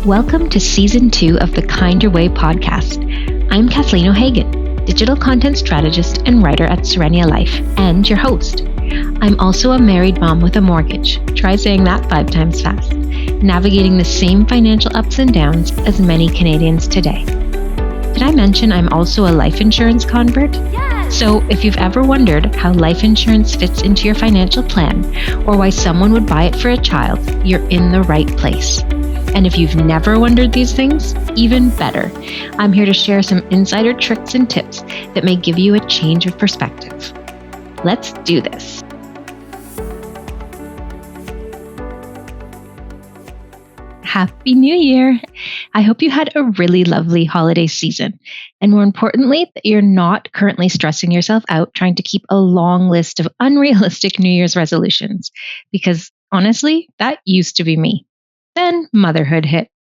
Welcome to Season 2 of the Kind Your Way podcast. I'm Kathleen O'Hagan, digital content strategist and writer at Serenia Life, and your host. I'm also a married mom with a mortgage. Try saying that 5 times fast. Navigating the same financial ups and downs as many Canadians today. Did I mention I'm also a life insurance convert? Yes! So if you've ever wondered how life insurance fits into your financial plan or why someone would buy it for a child, you're in the right place. And if you've never wondered these things, even better. I'm here to share some insider tricks and tips that may give you a change of perspective. Let's do this. Happy New Year! I hope you had a really lovely holiday season. And more importantly, that you're not currently stressing yourself out trying to keep a long list of unrealistic New Year's resolutions. Because honestly, that used to be me. Then motherhood hit.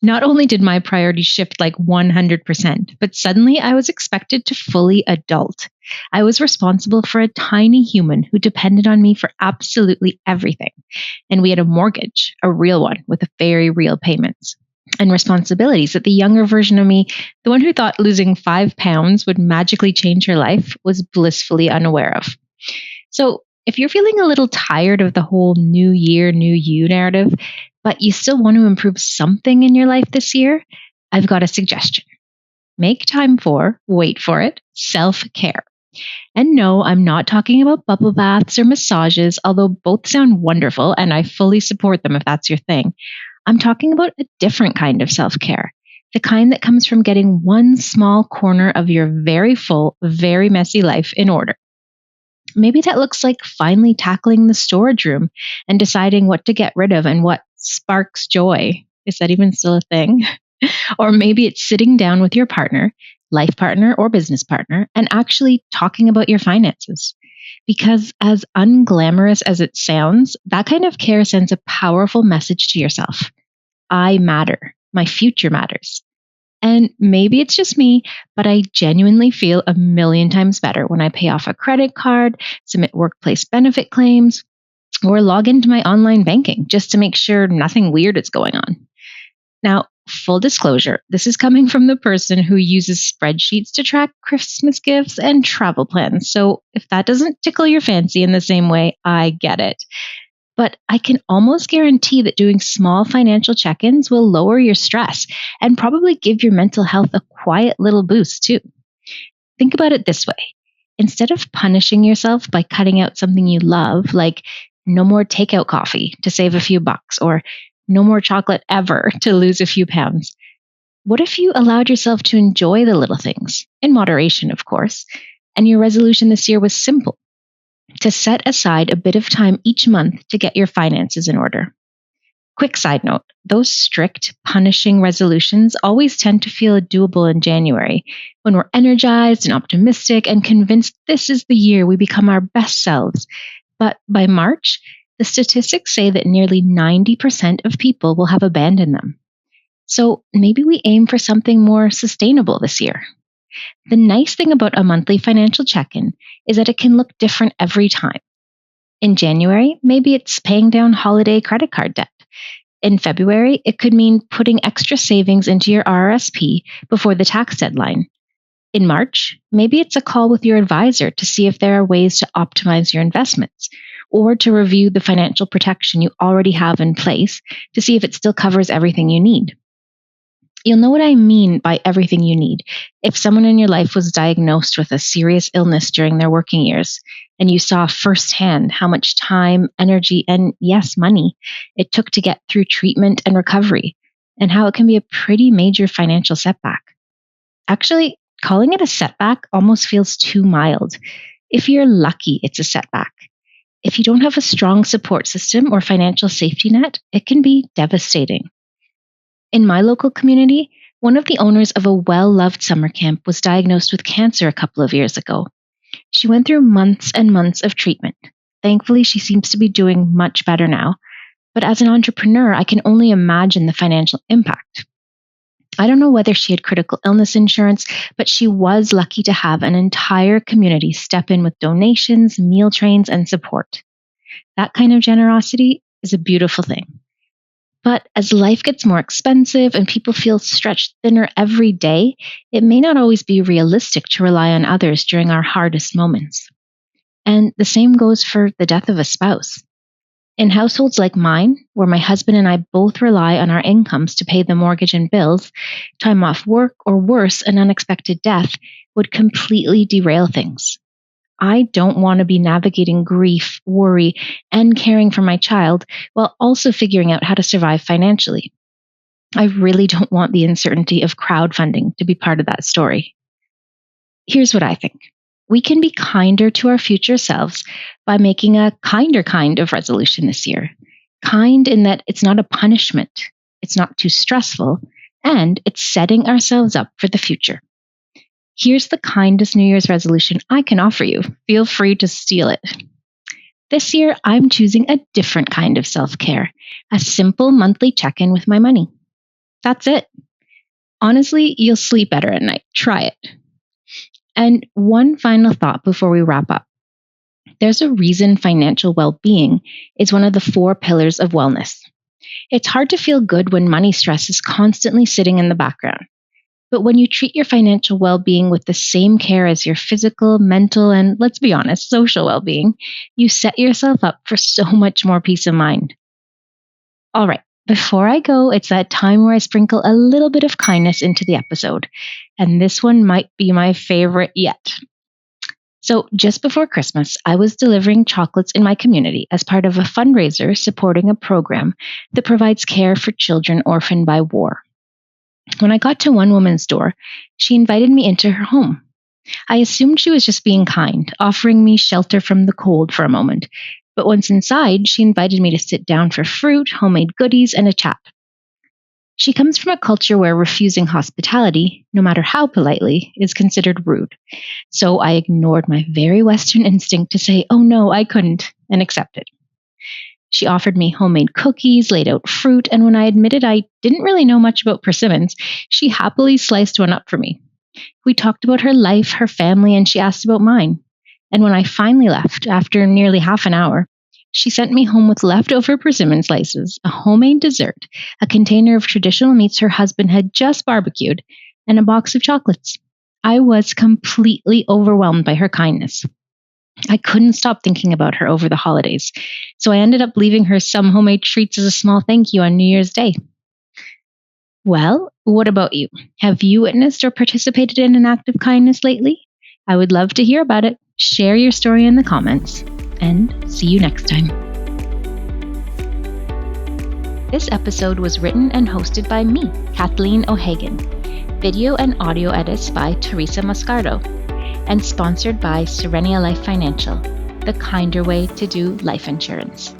Not only did my priorities shift like 100%, but suddenly I was expected to fully adult. I was responsible for a tiny human who depended on me for absolutely everything. And we had a mortgage, a real one with very real payments. And responsibilities that the younger version of me, the one who thought losing 5 pounds would magically change her life, was blissfully unaware of. So if you're feeling a little tired of the whole new year, new you narrative, but you still want to improve something in your life this year, I've got a suggestion. Make time for, wait for it, self-care. And no, I'm not talking about bubble baths or massages, although both sound wonderful and I fully support them if that's your thing. I'm talking about a different kind of self-care, the kind that comes from getting one small corner of your very full, very messy life in order. Maybe that looks like finally tackling the storage room and deciding what to get rid of and what sparks joy. Is that even still a thing? Or maybe it's sitting down with your partner, life partner or business partner, and actually talking about your finances. Because as unglamorous as it sounds, that kind of care sends a powerful message to yourself. I matter. My future matters. And maybe it's just me, but I genuinely feel a million times better when I pay off a credit card, submit workplace benefit claims, or log into my online banking just to make sure nothing weird is going on. Now, full disclosure, this is coming from the person who uses spreadsheets to track Christmas gifts and travel plans. So if that doesn't tickle your fancy in the same way, I get it. But I can almost guarantee that doing small financial check-ins will lower your stress and probably give your mental health a quiet little boost too. Think about it this way. Instead of punishing yourself by cutting out something you love, like no more takeout coffee to save a few bucks, or no more chocolate ever to lose a few pounds, what if you allowed yourself to enjoy the little things, in moderation, of course, and your resolution this year was simple? To set aside a bit of time each month to get your finances in order. Quick side note, those strict, punishing resolutions always tend to feel doable in January, when we're energized and optimistic and convinced this is the year we become our best selves. But by March, the statistics say that nearly 90% of people will have abandoned them. So maybe we aim for something more sustainable this year. The nice thing about a monthly financial check-in is that it can look different every time. In January, maybe it's paying down holiday credit card debt. In February, it could mean putting extra savings into your RRSP before the tax deadline. In March, maybe it's a call with your advisor to see if there are ways to optimize your investments, or to review the financial protection you already have in place to see if it still covers everything you need. You'll know what I mean by everything you need if someone in your life was diagnosed with a serious illness during their working years, and you saw firsthand how much time, energy, and yes, money it took to get through treatment and recovery, and how it can be a pretty major financial setback. Actually, calling it a setback almost feels too mild. If you're lucky, it's a setback. If you don't have a strong support system or financial safety net, it can be devastating. In my local community, one of the owners of a well-loved summer camp was diagnosed with cancer a couple of years ago. She went through months and months of treatment. Thankfully, she seems to be doing much better now. But as an entrepreneur, I can only imagine the financial impact. I don't know whether she had critical illness insurance, but she was lucky to have an entire community step in with donations, meal trains, and support. That kind of generosity is a beautiful thing. But as life gets more expensive and people feel stretched thinner every day, it may not always be realistic to rely on others during our hardest moments. And the same goes for the death of a spouse. In households like mine, where my husband and I both rely on our incomes to pay the mortgage and bills, time off work, or worse, an unexpected death would completely derail things. I don't want to be navigating grief, worry, and caring for my child while also figuring out how to survive financially. I really don't want the uncertainty of crowdfunding to be part of that story. Here's what I think. We can be kinder to our future selves by making a kinder kind of resolution this year. Kind in that it's not a punishment, it's not too stressful, and it's setting ourselves up for the future. Here's the kindest New Year's resolution I can offer you. Feel free to steal it. This year, I'm choosing a different kind of self-care, a simple monthly check-in with my money. That's it. Honestly, you'll sleep better at night. Try it. And one final thought before we wrap up. There's a reason financial well-being is one of the 4 pillars of wellness. It's hard to feel good when money stress is constantly sitting in the background. But when you treat your financial well-being with the same care as your physical, mental, and let's be honest, social well-being, you set yourself up for so much more peace of mind. All right, before I go, it's that time where I sprinkle a little bit of kindness into the episode. And this one might be my favorite yet. So just before Christmas, I was delivering chocolates in my community as part of a fundraiser supporting a program that provides care for children orphaned by war. When I got to one woman's door, she invited me into her home. I assumed she was just being kind, offering me shelter from the cold for a moment. But once inside, she invited me to sit down for fruit, homemade goodies, and a chat. She comes from a culture where refusing hospitality, no matter how politely, is considered rude. So I ignored my very Western instinct to say, "Oh no, I couldn't," and accepted. She offered me homemade cookies, laid out fruit, and when I admitted I didn't really know much about persimmons, she happily sliced one up for me. We talked about her life, her family, and she asked about mine. And when I finally left, after nearly half an hour, she sent me home with leftover persimmon slices, a homemade dessert, a container of traditional meats her husband had just barbecued, and a box of chocolates. I was completely overwhelmed by her kindness. I couldn't stop thinking about her over the holidays, so I ended up leaving her some homemade treats as a small thank you on New Year's Day. Well, what about you? Have you witnessed or participated in an act of kindness lately? I would love to hear about it. Share your story in the comments, and see you next time. This episode was written and hosted by me, Kathleen O'Hagan. Video and audio edits by Teresa Moscardo. And sponsored by Serenia Life Financial, the kinder way to do life insurance.